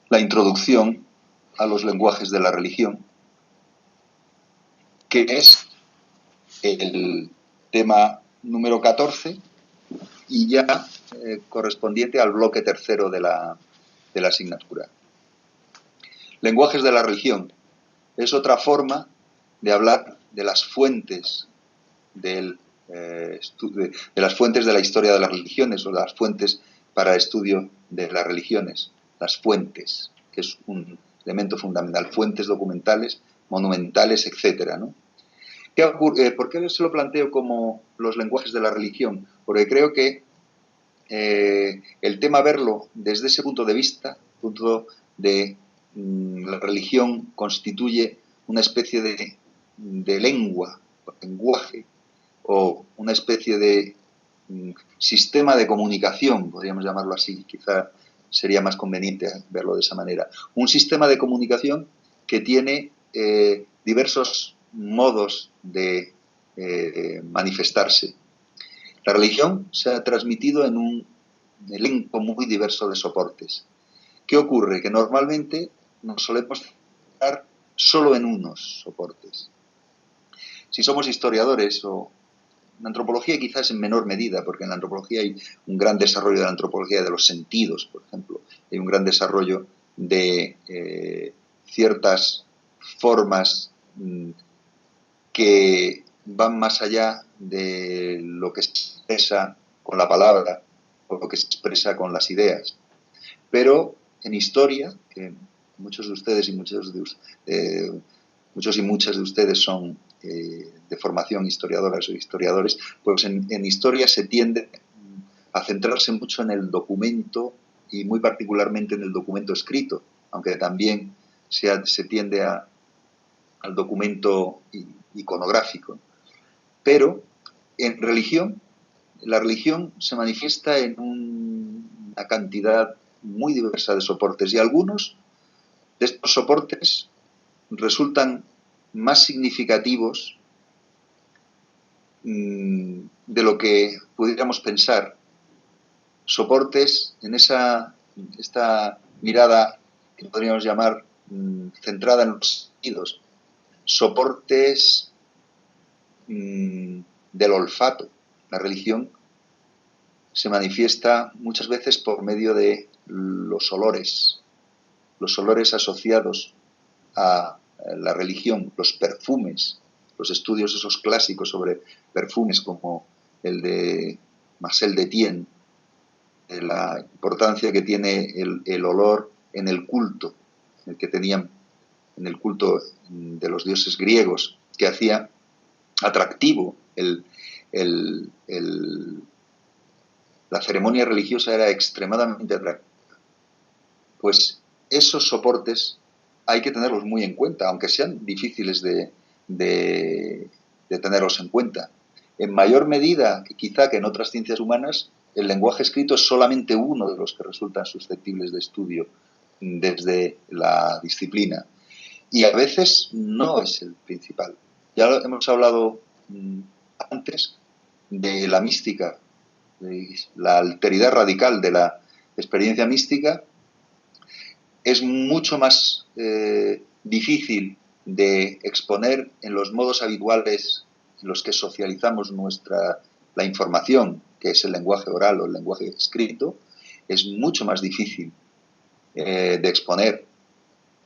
la introducción a los lenguajes de la religión, que es el tema número 14 y ya correspondiente al bloque tercero de la asignatura. Lenguajes de la religión es otra forma de hablar de las fuentes de las fuentes de la historia de las religiones, o las fuentes para estudio de las religiones, las fuentes, que es un elemento fundamental, fuentes documentales, monumentales, etcétera, ¿no? ¿Por qué se lo planteo como los lenguajes de la religión? Porque creo que el tema verlo desde ese punto de vista, punto de la religión constituye una especie de lengua, lenguaje, o una especie de sistema de comunicación, podríamos llamarlo así, quizá sería más conveniente verlo de esa manera. Un sistema de comunicación que tiene diversos modos de manifestarse. La religión se ha transmitido en un elenco muy diverso de soportes. ¿Qué ocurre? Que normalmente nos solemos centrar solo en unos soportes. Si somos historiadores o en antropología quizás en menor medida, porque en la antropología hay un gran desarrollo de la antropología de los sentidos, por ejemplo. Hay un gran desarrollo de ciertas formas que van más allá de lo que se expresa con la palabra o lo que se expresa con las ideas. Pero en historia, que muchos de ustedes y muchos y muchas de ustedes son de formación historiadoras o historiadores, pues en historia se tiende a centrarse mucho en el documento y muy particularmente en el documento escrito, aunque también se tiende al documento iconográfico. Pero en religión, la religión se manifiesta en una cantidad muy diversa de soportes, y algunos de estos soportes resultan más significativos de lo que pudiéramos pensar. Soportes en esta mirada que podríamos llamar centrada en los sentidos, soportes del olfato. La religión se manifiesta muchas veces por medio de los olores asociados a la religión, los perfumes, los estudios esos clásicos sobre perfumes como el de Marcel Detienne, de la importancia que tiene el olor en el culto, el que tenían en el culto de los dioses griegos, que hacía atractivo la ceremonia religiosa era extremadamente atractiva. Pues esos soportes hay que tenerlos muy en cuenta, aunque sean difíciles de tenerlos en cuenta. En mayor medida, quizá que en otras ciencias humanas, el lenguaje escrito es solamente uno de los que resultan susceptibles de estudio desde la disciplina. Y a veces no es el principal. Ya hemos hablado antes de la mística, de la alteridad radical de la experiencia mística. Es mucho más difícil de exponer en los modos habituales en los que socializamos la información, que es el lenguaje oral o el lenguaje escrito. Es mucho más difícil de exponer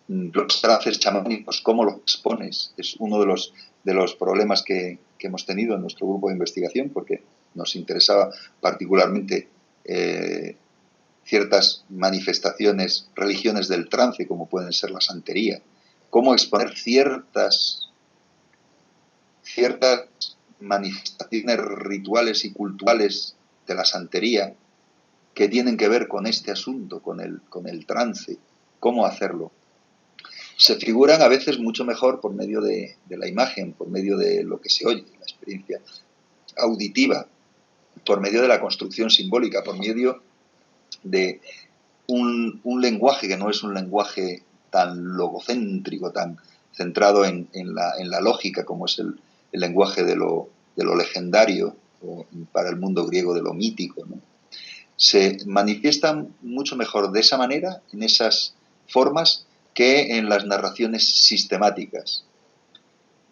los trances chamánicos. ¿Cómo los expones? Es uno de los problemas que hemos tenido en nuestro grupo de investigación, porque nos interesaba particularmente ciertas manifestaciones, religiones del trance, como pueden ser la santería. Cómo exponer ciertas manifestaciones rituales y culturales de la santería que tienen que ver con este asunto, con el trance. ¿Cómo hacerlo? Se figuran a veces mucho mejor por medio de la imagen, por medio de lo que se oye, la experiencia auditiva, por medio de la construcción simbólica, por medio de un lenguaje que no es un lenguaje tan logocéntrico, tan centrado en la lógica, como es el lenguaje de lo legendario, o para el mundo griego de lo mítico, ¿no? Se manifiestan mucho mejor de esa manera, en esas formas que en las narraciones sistemáticas.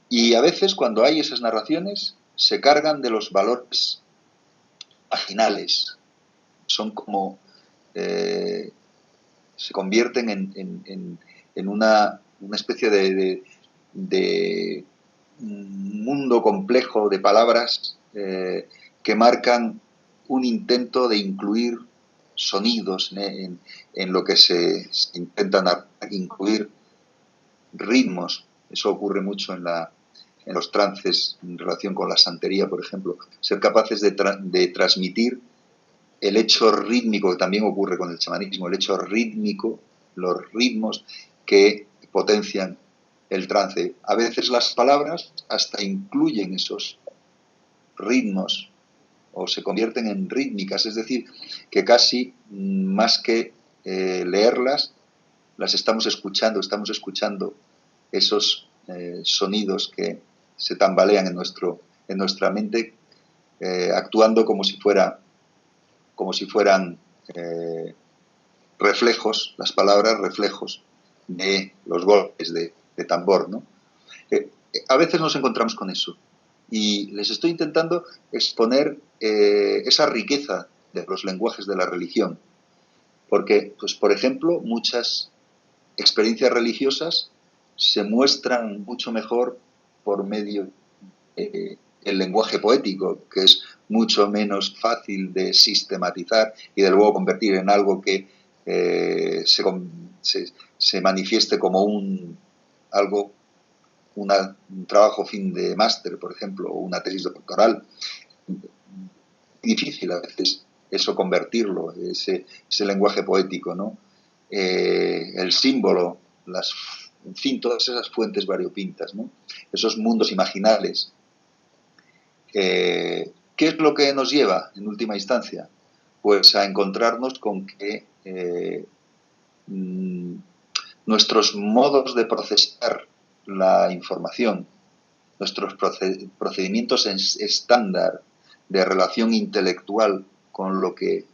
Y a veces cuando hay esas narraciones se cargan de los valores paginales. Son como... se convierten en una especie de mundo complejo de palabras que marcan un intento de incluir sonidos en lo que se intentan incluir ritmos. Eso ocurre mucho en los trances en relación con la santería, por ejemplo. Ser capaces de transmitir el hecho rítmico, que también ocurre con el chamanismo, el hecho rítmico, los ritmos que potencian el trance. A veces las palabras hasta incluyen esos ritmos o se convierten en rítmicas, es decir, que casi más que leerlas, las estamos escuchando esos sonidos que se tambalean en nuestra mente, actuando como si fueran reflejos, las palabras reflejos de los golpes de tambor, ¿no? A veces nos encontramos con eso y les estoy intentando exponer esa riqueza de los lenguajes de la religión, porque, pues, por ejemplo, muchas experiencias religiosas se muestran mucho mejor por medio el lenguaje poético, que es mucho menos fácil de sistematizar y de luego convertir en algo que se manifieste como un trabajo fin de máster, por ejemplo, o una tesis doctoral. Difícil a veces eso convertirlo, ese lenguaje poético, ¿no? El símbolo, en fin, todas esas fuentes variopintas, ¿no? Esos mundos imaginales. ¿Qué es lo que nos lleva, en última instancia? Pues a encontrarnos con que nuestros modos de procesar la información, nuestros procedimientos estándar de relación intelectual con lo que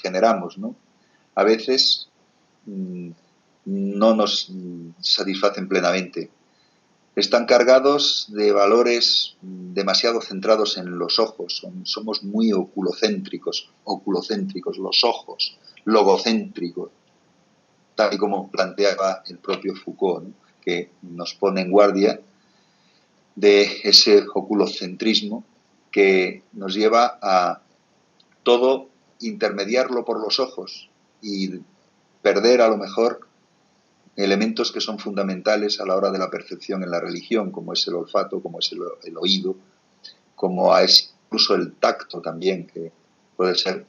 generamos, ¿no? A veces no nos satisfacen plenamente. Están cargados de valores demasiado centrados en los ojos. Somos muy oculocéntricos, los ojos, logocéntricos, tal y como planteaba el propio Foucault, ¿no? Que nos pone en guardia de ese oculocentrismo que nos lleva a todo intermediarlo por los ojos y perder a lo mejor elementos que son fundamentales a la hora de la percepción en la religión, como es el olfato, como es el oído, como es incluso el tacto también, que puede ser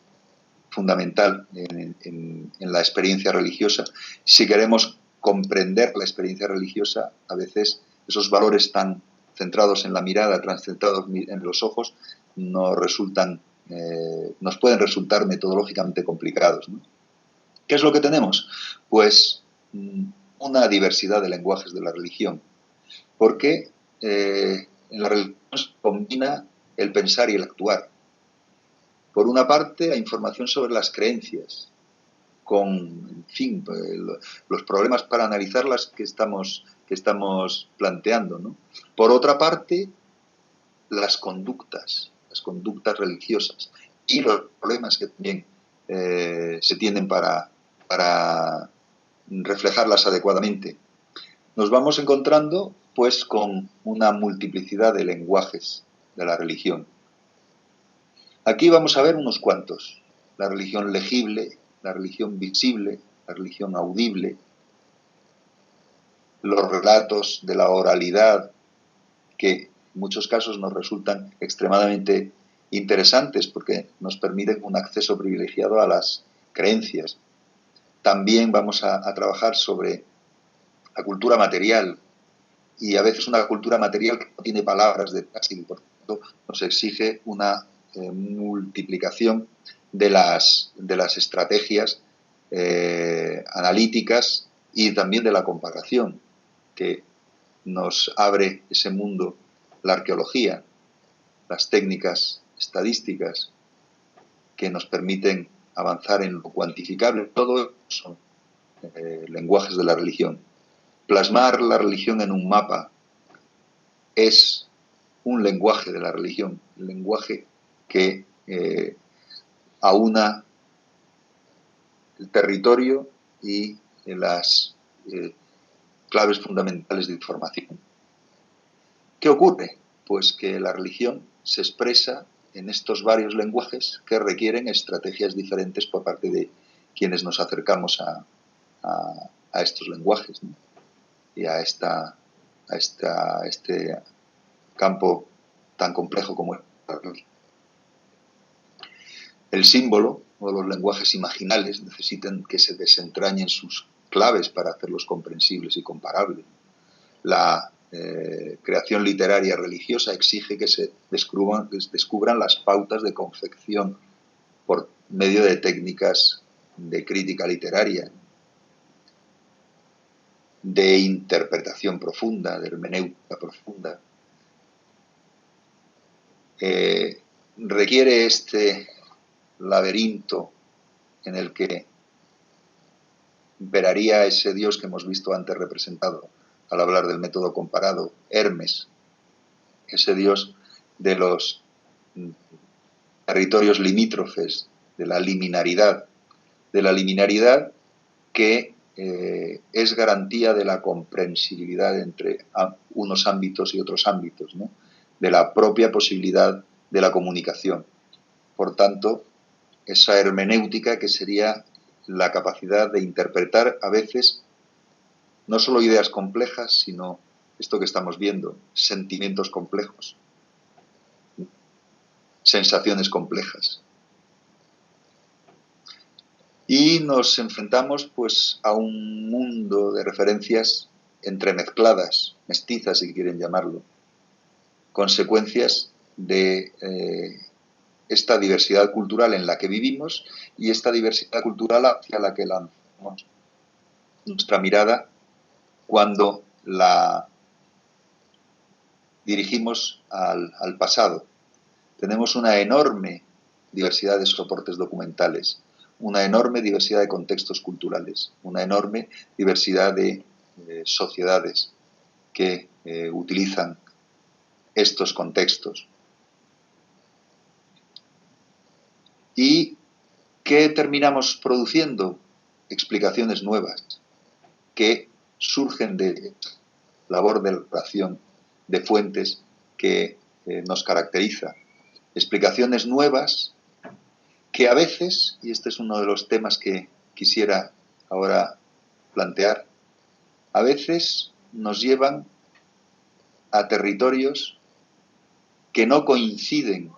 fundamental en la experiencia religiosa. Si queremos comprender la experiencia religiosa, a veces esos valores tan centrados en la mirada, tan centrados en los ojos, nos pueden resultar metodológicamente complicados, ¿no? ¿Qué es lo que tenemos? Pues una diversidad de lenguajes de la religión, porque en la religión se combina el pensar y el actuar. Por una parte, la información sobre las creencias, con, en fin, los problemas para analizarlas que estamos planteando, ¿no? Por otra parte, las conductas religiosas y los problemas que también se tienen para reflejarlas adecuadamente. Nos vamos encontrando, pues, con una multiplicidad de lenguajes de la religión. Aquí vamos a ver unos cuantos: la religión legible, la religión visible, la religión audible, los relatos de la oralidad, que en muchos casos nos resultan extremadamente interesantes porque nos permiten un acceso privilegiado a las creencias. También vamos a trabajar sobre la cultura material, y a veces una cultura material que no tiene palabras detrás y por tanto nos exige una multiplicación de las estrategias analíticas y también de la comparación que nos abre ese mundo, la arqueología, las técnicas estadísticas que nos permiten avanzar en lo cuantificable. Todo eso lenguajes de la religión. Plasmar la religión en un mapa es un lenguaje de la religión, un lenguaje que aúna el territorio y las claves fundamentales de información. ¿Qué ocurre? Pues que la religión se expresa en estos varios lenguajes que requieren estrategias diferentes por parte de quienes nos acercamos a estos lenguajes, ¿no? Y a este campo tan complejo como es la religión. El símbolo o los lenguajes imaginales necesitan que se desentrañen sus claves para hacerlos comprensibles y comparables. La creación literaria religiosa exige que se descubran las pautas de confección por medio de técnicas de crítica literaria, de interpretación profunda, de hermenéutica profunda. Requiere este laberinto en el que imperaría ese Dios que hemos visto antes representado al hablar del método comparado, Hermes, ese Dios de los territorios limítrofes, de la liminaridad que es garantía de la comprensibilidad entre unos ámbitos y otros ámbitos, ¿no? De la propia posibilidad de la comunicación. Por tanto, esa hermenéutica que sería la capacidad de interpretar a veces no solo ideas complejas, sino esto que estamos viendo, sentimientos complejos, sensaciones complejas. Y nos enfrentamos pues a un mundo de referencias entremezcladas, mestizas si quieren llamarlo, consecuencias de esta diversidad cultural en la que vivimos y esta diversidad cultural hacia la que lanzamos nuestra mirada cuando la dirigimos al pasado. Tenemos una enorme diversidad de soportes documentales, una enorme diversidad de contextos culturales, una enorme diversidad de sociedades que utilizan estos contextos. ¿Y qué terminamos produciendo? Explicaciones nuevas que surgen de la labor de relación de fuentes que nos caracteriza. Explicaciones nuevas que a veces, y este es uno de los temas que quisiera ahora plantear, a veces nos llevan a territorios que no coinciden,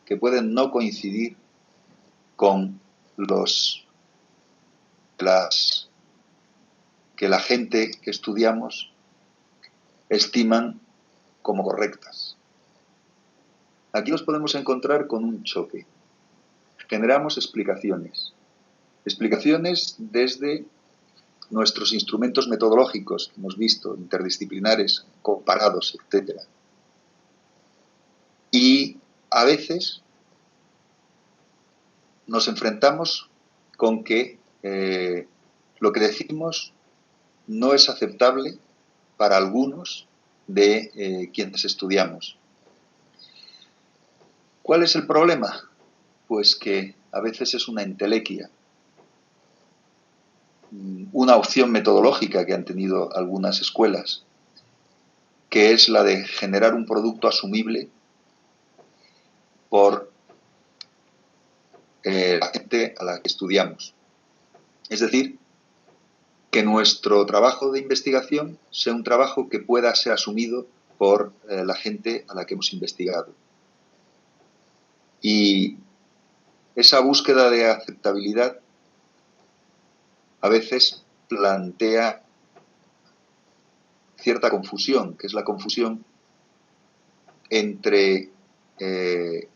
que pueden no coincidir con que la gente que estudiamos estiman como correctas. Aquí nos podemos encontrar con un choque. Generamos explicaciones desde nuestros instrumentos metodológicos que hemos visto, interdisciplinares, comparados, etc. Y a veces nos enfrentamos con que lo que decimos no es aceptable para algunos de quienes estudiamos. ¿Cuál es el problema? Pues que a veces es una entelequia, una opción metodológica que han tenido algunas escuelas, que es la de generar un producto asumible por la gente a la que estudiamos. Es decir, que nuestro trabajo de investigación sea un trabajo que pueda ser asumido por la gente a la que hemos investigado. Y esa búsqueda de aceptabilidad a veces plantea cierta confusión, que es la confusión entre el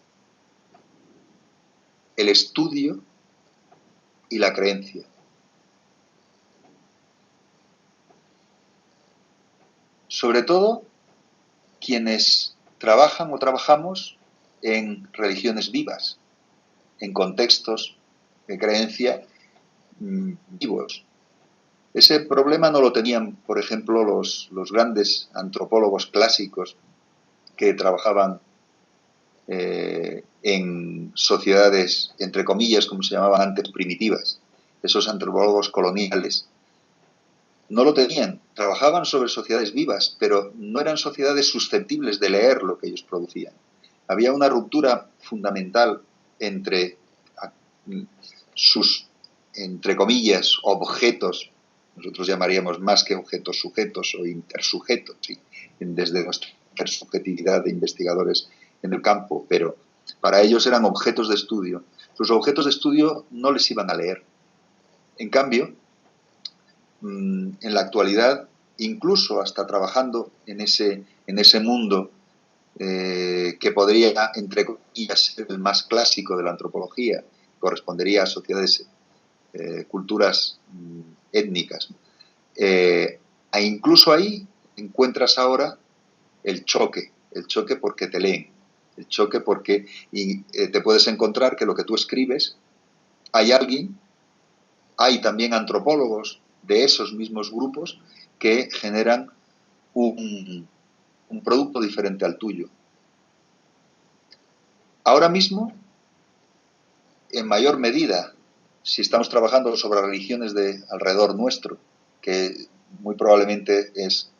estudio y la creencia. Sobre todo quienes trabajan o trabajamos en religiones vivas, en contextos de creencia vivos. Ese problema no lo tenían, por ejemplo, los grandes antropólogos clásicos que trabajaban en sociedades, entre comillas, como se llamaban antes, primitivas. Esos antropólogos coloniales no lo tenían. Trabajaban sobre sociedades vivas, pero no eran sociedades susceptibles de leer lo que ellos producían. Había una ruptura fundamental entre sus, entre comillas, objetos, nosotros llamaríamos más que objetos, sujetos o intersujetos, ¿sí? Desde nuestra intersubjetividad de investigadores en el campo, pero para ellos eran objetos de estudio. Sus objetos de estudio no les iban a leer. En cambio, en la actualidad, incluso hasta trabajando en ese mundo que podría, entre comillas, ser el más clásico de la antropología, correspondería a sociedades, culturas étnicas, incluso ahí encuentras ahora el choque porque te leen, el choque porque te puedes encontrar que lo que tú escribes, hay también antropólogos de esos mismos grupos que generan un producto diferente al tuyo. Ahora mismo, en mayor medida, si estamos trabajando sobre religiones de alrededor nuestro, que muy probablemente es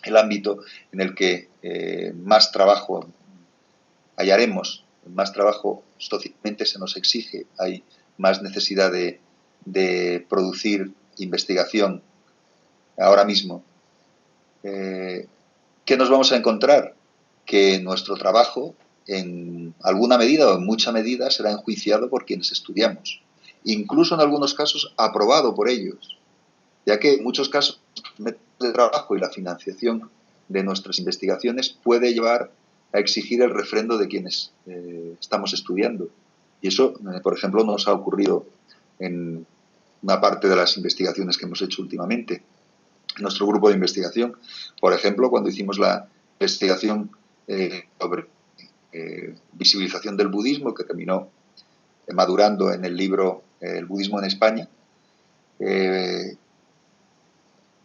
el ámbito en el que más trabajo hallaremos, más trabajo socialmente se nos exige, hay más necesidad de producir investigación ahora mismo. ¿Qué nos vamos a encontrar? Que nuestro trabajo, en alguna medida o en mucha medida, será enjuiciado por quienes estudiamos. Incluso en algunos casos aprobado por ellos, ya que en muchos casos el método de trabajo y la financiación de nuestras investigaciones puede llevar a exigir el refrendo de quienes estamos estudiando. Y eso, por ejemplo, nos ha ocurrido en una parte de las investigaciones que hemos hecho últimamente. Nuestro grupo de investigación, por ejemplo, cuando hicimos la investigación sobre visibilización del budismo, que terminó madurando en el libro El budismo en España,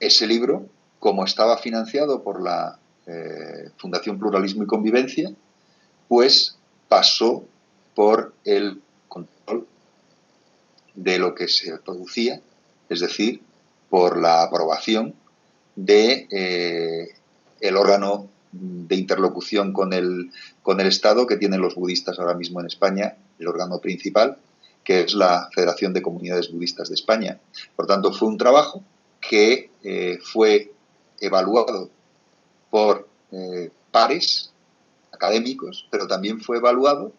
ese libro, como estaba financiado por la Fundación Pluralismo y Convivencia, pues pasó por el control de lo que se producía, es decir, por la aprobación de el órgano de interlocución con el Estado que tienen los budistas ahora mismo en España, el órgano principal, que es la Federación de Comunidades Budistas de España. Por tanto, fue un trabajo que fue evaluado por pares académicos, pero también fue evaluado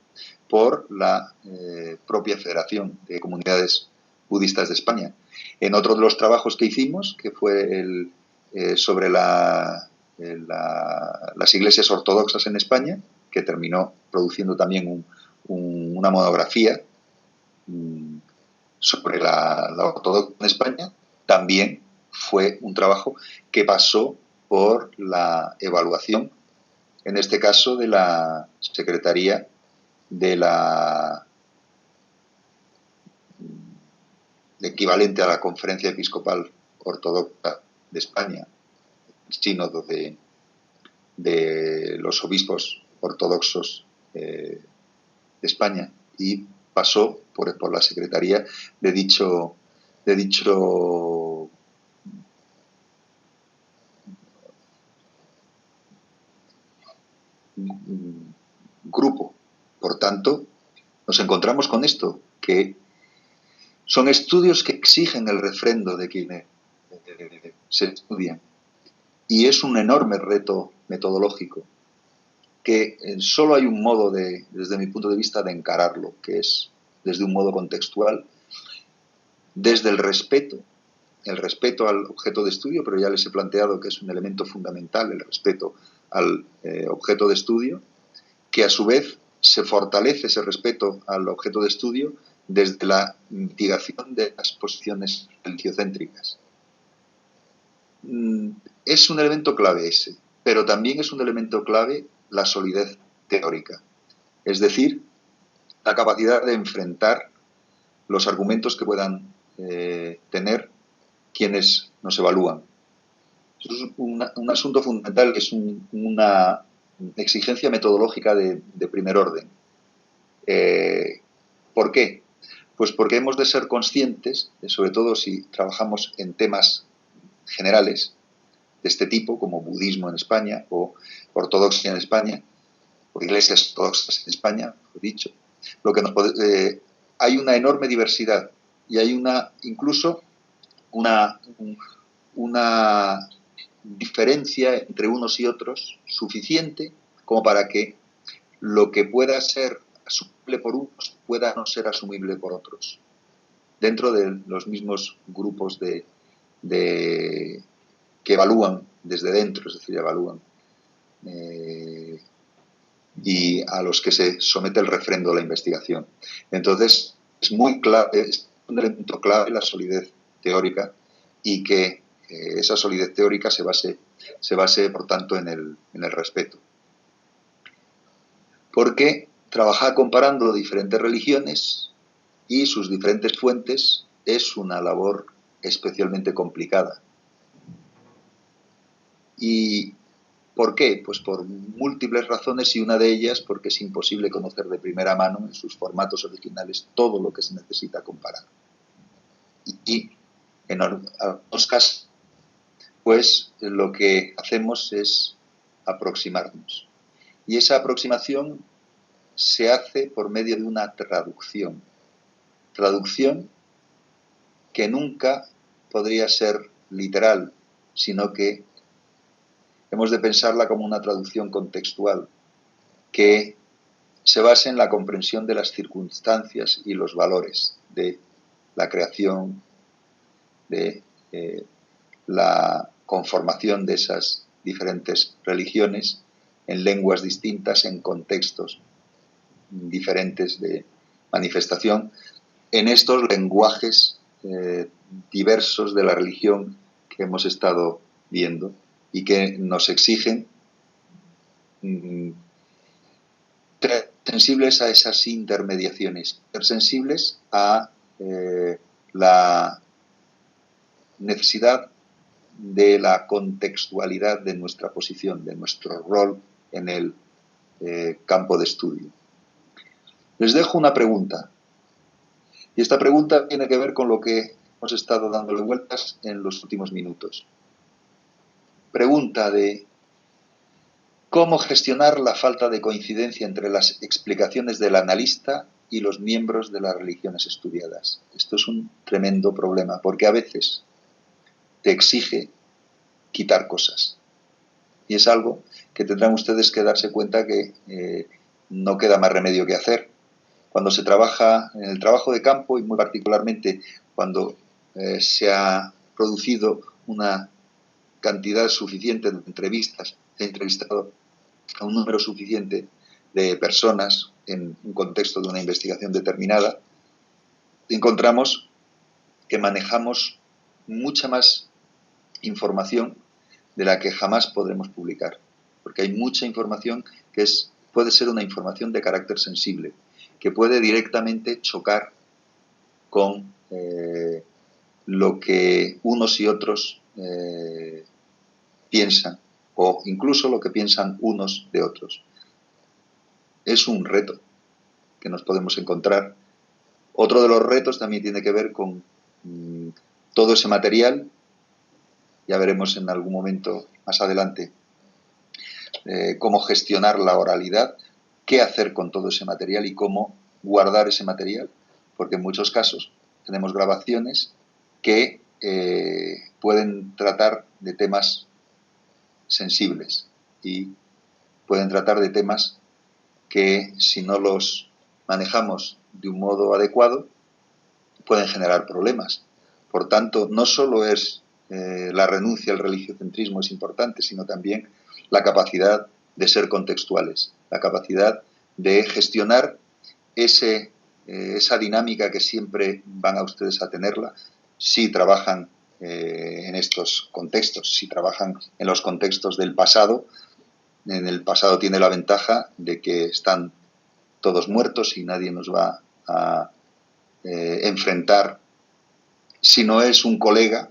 por la propia Federación de Comunidades Budistas de España. En otro de los trabajos que hicimos, que fue sobre las iglesias ortodoxas en España, que terminó produciendo también una monografía sobre la ortodoxia en España, también fue un trabajo que pasó por la evaluación, en este caso de la Secretaría de equivalente a la Conferencia Episcopal Ortodoxa de España, el sínodo de los obispos ortodoxos de España, y pasó por la secretaría de dicho grupo. Por tanto, nos encontramos con esto, que son estudios que exigen el refrendo de quienes se estudian. Y es un enorme reto metodológico que solo hay un modo, desde mi punto de vista, de encararlo, que es desde un modo contextual, desde el respeto al objeto de estudio, pero ya les he planteado que es un elemento fundamental, el respeto al objeto de estudio, que a su vez se fortalece ese respeto al objeto de estudio desde la mitigación de las posiciones religiocéntricas. Es un elemento clave ese, pero también es un elemento clave la solidez teórica, es decir, la capacidad de enfrentar los argumentos que puedan tener quienes nos evalúan. Eso es un asunto fundamental, que es una exigencia metodológica de primer orden. ¿Por qué? Pues porque hemos de ser conscientes, sobre todo si trabajamos en temas generales de este tipo, como budismo en España o ortodoxia en España, o iglesias ortodoxas en España, lo he dicho, hay una enorme diversidad y hay incluso una diferencia entre unos y otros suficiente como para que lo que pueda ser asumible por unos pueda no ser asumible por otros, dentro de los mismos grupos que evalúan desde dentro, es decir, evalúan, y a los que se somete el refrendo de la investigación. Entonces, es un elemento clave la solidez teórica, y que esa solidez teórica se base, por tanto, en el respeto. Porque trabajar comparando diferentes religiones y sus diferentes fuentes es una labor especialmente complicada. ¿Y por qué? Pues por múltiples razones, y una de ellas porque es imposible conocer de primera mano en sus formatos originales todo lo que se necesita comparar. Y en algunos casos, pues lo que hacemos es aproximarnos. Y esa aproximación se hace por medio de una traducción. Traducción que nunca podría ser literal, sino que hemos de pensarla como una traducción contextual, que se base en la comprensión de las circunstancias y los valores de la creación, de la conformación de esas diferentes religiones en lenguas distintas, en contextos diferentes de manifestación, en estos lenguajes diversos de la religión que hemos estado viendo y que nos exigen ser sensibles a esas intermediaciones, ser sensibles a la necesidad de la contextualidad de nuestra posición, de nuestro rol en el campo de estudio. Les dejo una pregunta, y esta pregunta tiene que ver con lo que hemos estado dándole vueltas en los últimos minutos. Pregunta de ¿cómo gestionar la falta de coincidencia entre las explicaciones del analista y los miembros de las religiones estudiadas? Esto es un tremendo problema, porque a veces te exige quitar cosas. Y es algo que tendrán ustedes que darse cuenta que no queda más remedio que hacer. Cuando se trabaja en el trabajo de campo, y muy particularmente cuando se ha producido una cantidad suficiente de entrevistas, se ha entrevistado a un número suficiente de personas en un contexto de una investigación determinada, encontramos que manejamos mucha más información de la que jamás podremos publicar, porque hay mucha información que puede ser una información de carácter sensible, que puede directamente chocar con lo que unos y otros piensan, o incluso lo que piensan unos de otros. Es un reto que nos podemos encontrar. Otro de los retos también tiene que ver con todo ese material. Ya veremos en algún momento más adelante cómo gestionar la oralidad, qué hacer con todo ese material y cómo guardar ese material, porque en muchos casos tenemos grabaciones que pueden tratar de temas sensibles y pueden tratar de temas que, si no los manejamos de un modo adecuado, pueden generar problemas. Por tanto, no solo es la renuncia al religiocentrismo es importante, sino también la capacidad de ser contextuales, la capacidad de gestionar esa dinámica que siempre van a ustedes a tenerla si trabajan en estos contextos, si trabajan en los contextos del pasado. En el pasado tiene la ventaja de que están todos muertos y nadie nos va a enfrentar si no es un colega,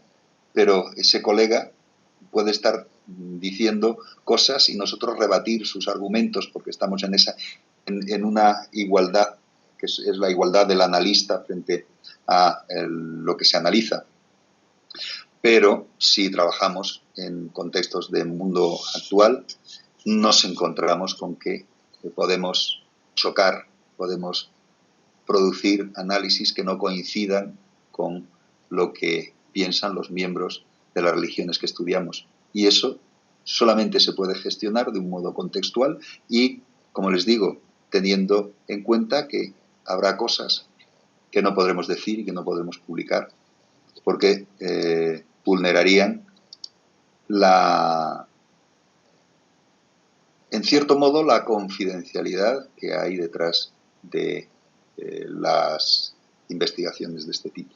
pero ese colega puede estar diciendo cosas y nosotros rebatir sus argumentos porque estamos en una igualdad que es la igualdad del analista frente a lo que se analiza. Pero si trabajamos en contextos de mundo actual, nos encontramos con que podemos chocar, podemos producir análisis que no coincidan con lo que piensan los miembros de las religiones que estudiamos. Y eso solamente se puede gestionar de un modo contextual y, como les digo, teniendo en cuenta que habrá cosas que no podremos decir y que no podremos publicar porque vulnerarían en cierto modo, la confidencialidad que hay detrás de las investigaciones de este tipo.